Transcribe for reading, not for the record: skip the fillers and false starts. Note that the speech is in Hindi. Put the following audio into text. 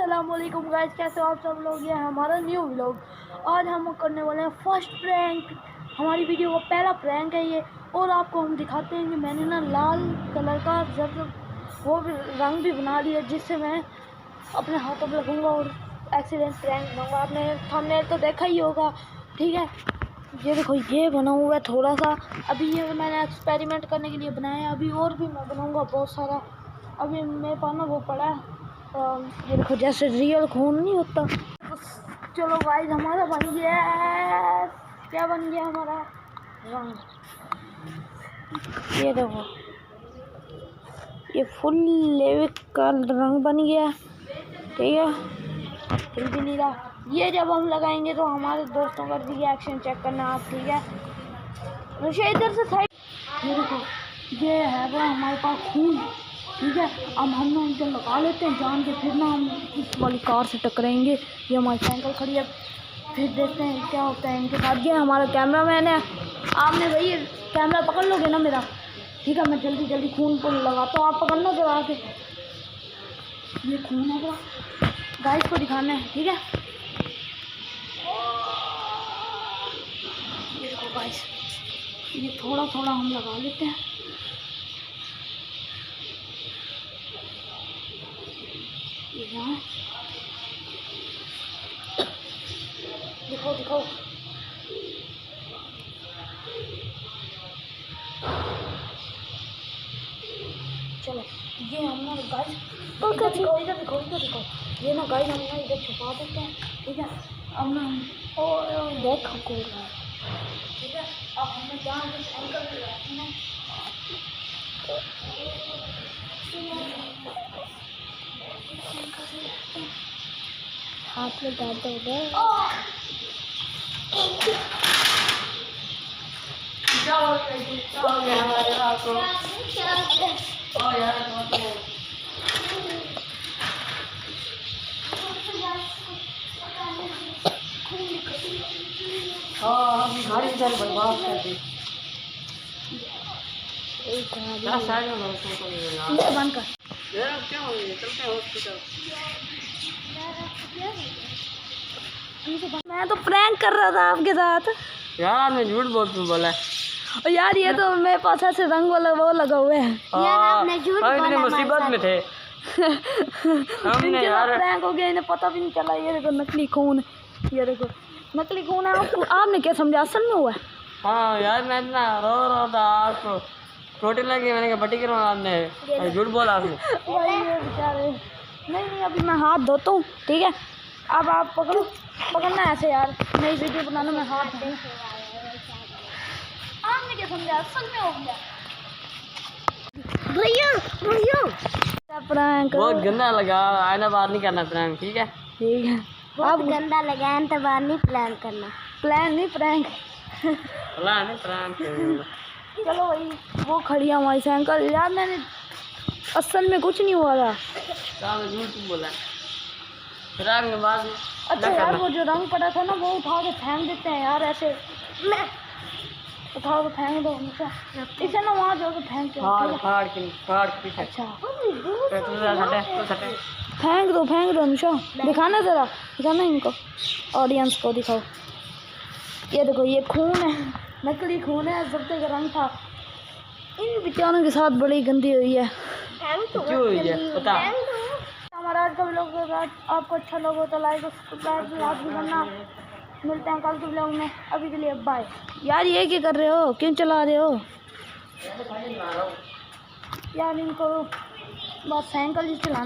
अस्सलामुअलैकुम गाइस, कैसे हो आप सब लोग। ये हमारा न्यू व्लॉग। आज हम करने वाले हैं फर्स्ट प्रैंक। हमारी वीडियो का पहला प्रैंक है ये। और आपको हम दिखाते हैं कि मैंने ना लाल कलर का वो भी रंग भी बना लिया, जिससे मैं अपने हाथों पर लगूंगा और एक्सीडेंट प्रैंक बनाऊंगा। आपने थंबनेल तो देखा ही होगा, ठीक है। ये देखो, ये बना हुआ है थोड़ा सा। अभी ये मैंने एक्सपेरिमेंट करने के लिए बनाया है। अभी और भी मैं बनाऊंगा बहुत सारा। अभी मेरे पास ना वो पड़ा है, ये देखो, जैसे रियल खून नहीं होता। चलो गाइस, हमारा बन गया है। क्या बन गया हमारा रंग? ये देखो, ये फुल लेविक का रंग बन गया, ठीक है। हिल भी नहीं रहा। ये जब हम लगाएंगे तो हमारे दोस्तों का रिएक्शन चेक करना आप, ठीक है। मुझे इधर से साइड। ये देखो, ये है वो हमारे पास खून, ठीक है। अब हम ना उनसे लगा लेते हैं जान के, फिर ना हम इस वाली कार से टकराएंगे। ये हमारी साइकिल खड़ी है, फिर देखते हैं क्या होता है इनके साथ। ये हमारा कैमरा मैन है। आपने भाई कैमरा पकड़ लोगे ना मेरा, ठीक है। मैं जल्दी जल्दी खून को लगाता हूँ, आप पकड़ना जरा आके। ये खून होगा, गाइस को दिखाना है, ठीक है। ये देखो गाइस, ये थोड़ा थोड़ा हम लगा लेते हैं। दिखाओ दिखाओ। चलो, ये हम ना गाइस, इधर दिखाओ इधर दिखाओ इधर दिखाओ। ये ना गाइस, हम ना इधर छुपा देते हैं, ठीक है। अब ना हम देख हमको, ठीक है। अब हमें जहाँ एंकर लगाते हैं, हाथ में डाल दो। हमारे हाथ को हम गाड़ी इधर बर्बाद कर दी। बंद कर। क्या हो गया? चलते हैं हॉस्पिटल। मैं तो प्रैंक कर रहा था आपके साथ यार। आपने झूठ बोला और यार, ये तो मेरे पास ऐसे रंग वाला वो लगा हुआ है। हम इतने मुसीबत में थे। हमने यार प्रैंक हो गया, इन्हें पता भी नहीं चला। ये देखो नकली खून, ये देखो नकली खून है। आपने क्या समझा, असल में हुआ है? हाँ यार, मैं इतना रो रहा था, आपको प्रोटीन लगी, मैंने कहा बटी करो। आपने झूठ बोला आपने। बेचारे, नहीं अभी मैं हाथ धोता हूँ, ठीक है। अब आप पकड़ना ऐसे यार, नई वीडियो बनाना में हाथ धो। आपने क्या समझा, असल में हो गया। भैया प्रैंक बहुत गंदा लगा, आइंदा बात नहीं करना प्रैंक, ठीक है। ठीक है, बहुत गंदा लगा तो बार नहीं प्लान करना। प्लान नहीं प्रैंक। प्रैंक। चलो भाई, वो खड़ी है हमारी साइकिल। यार मैंने असल में कुछ नहीं हुआ था। झूठ बोला फिर बाद। अच्छा यार, वो जो रंग पड़ा था ना, वो उठा के फेंक देते हैं यार, ऐसे मैं उठा के फेंक दो हमेशा। इसे ना वहाँ जाकर फेंक दो। अच्छा, फेंक दो हमेशा। दिखाना जरा, दिखाना इनको, ऑडियंस को दिखाओ। ये देखो, ये खून है, नकली खून है, जब्ते का रंग था। इन बेचारों के साथ बड़ी गंदी हुई है। क्यों हुई है पता? हमारा आज का व्लॉग आपको अच्छा लगा तो लाइक और सब्सक्राइब याद भी करना। मिलते हैं कल के व्लॉग में, अभी के लिए बाय। यार ये क्या कर रहे हो, क्यों चला रहे हो यार? इनको बस साइकिल ही चलाना।